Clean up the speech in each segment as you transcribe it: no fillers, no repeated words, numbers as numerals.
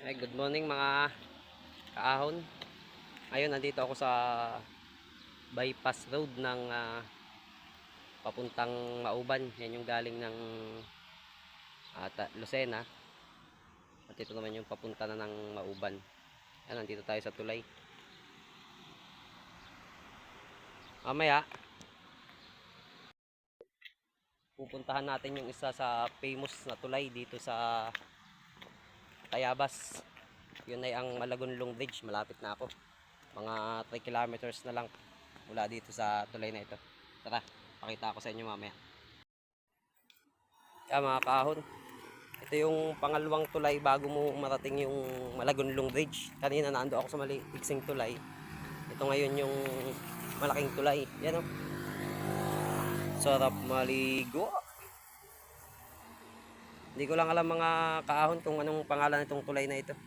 Ay, good morning mga kaahon. Ngayon nandito ako sa bypass road ng papuntang Mauban. Yan yung galing ng Lucena. At ito naman yung papunta na ng Mauban. Yan, nandito tayo sa tulay. Mamaya pupuntahan natin yung isa sa famous na tulay dito sa Tayabas. Yun ay ang Malagonlong Bridge. Malapit na ako. Mga 3 kilometers na lang mula dito sa tulay na ito. Tara, pakita ko sa inyo mamaya. Kaya mga kahon, ito yung pangalawang tulay bago mo marating yung Malagonlong Bridge. Kanina naando ako sa maliiksing tulay. Ito ngayon yung malaking tulay. Yan o. Sarap maligo. Hindi ko lang alam mga kaahon kung anong pangalan itong tulay na ito.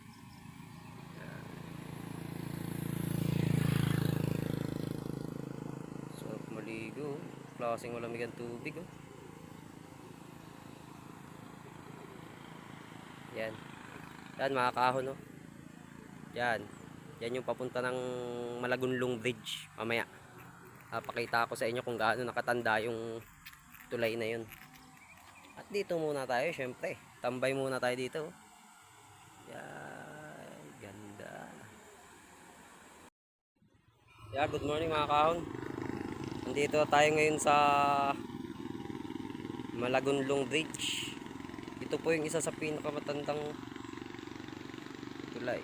Sarap maligo. Klaseng malamig ang tubig. Oh. Yan. Yan mga kaahon. Oh. Yan. Yan yung papunta ng Malagonlong Bridge. Mamaya. Pakita ko sa inyo kung gaano nakatanda yung tulay na yun. At dito muna tayo, syempre. Tambay muna tayo dito. Yan, ganda. Yeah, good morning mga kahon. Nandito tayo ngayon sa Malagonlong Bridge. Ito po yung isa sa pinakamatandang tulay.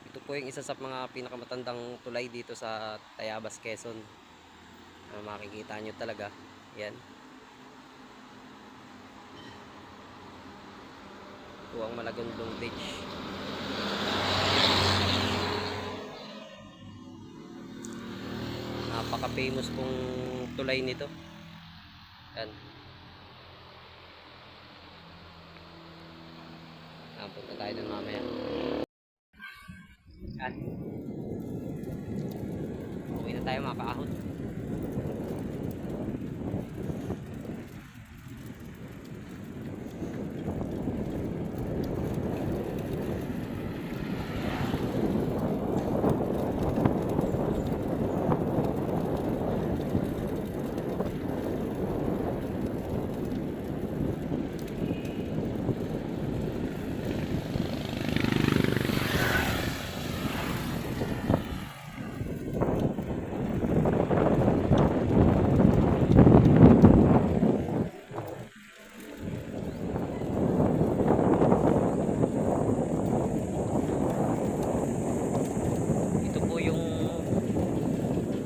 Ito po yung isa sa mga pinakamatandang tulay dito sa Tayabas, Quezon. Makikita nyo talaga. Yan. Ito ang Malagonlong Bridge. Napaka-famous pong tulay nito. Yan. Punta tayo dun mamaya. Yan. Uwi na tayo mga kaahon.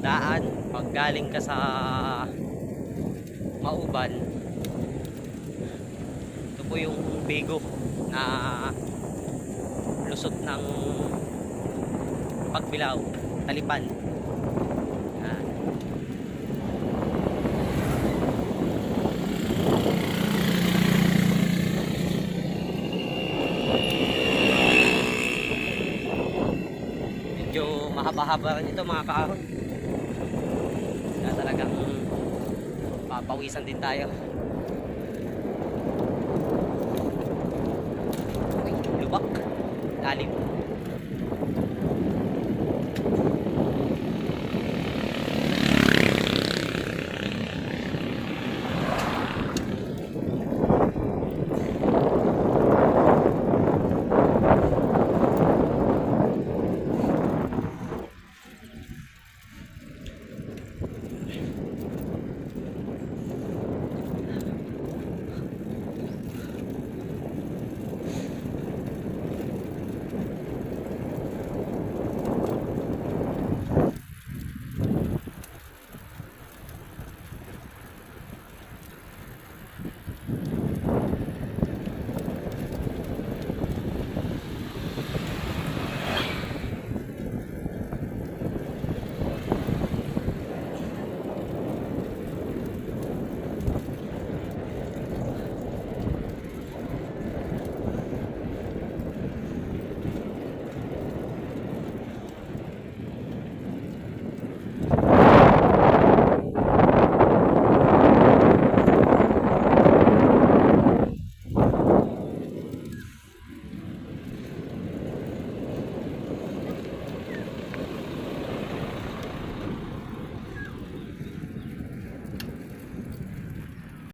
Daan pag galing ka sa Mauban. Ito po yung Bigo na lusot ng Pagbilao, Talipan. Yan. Medyo mahaba-haba rin ito mga kaahon. Talagang papawisan din tayo. Uy, lubak, lalim.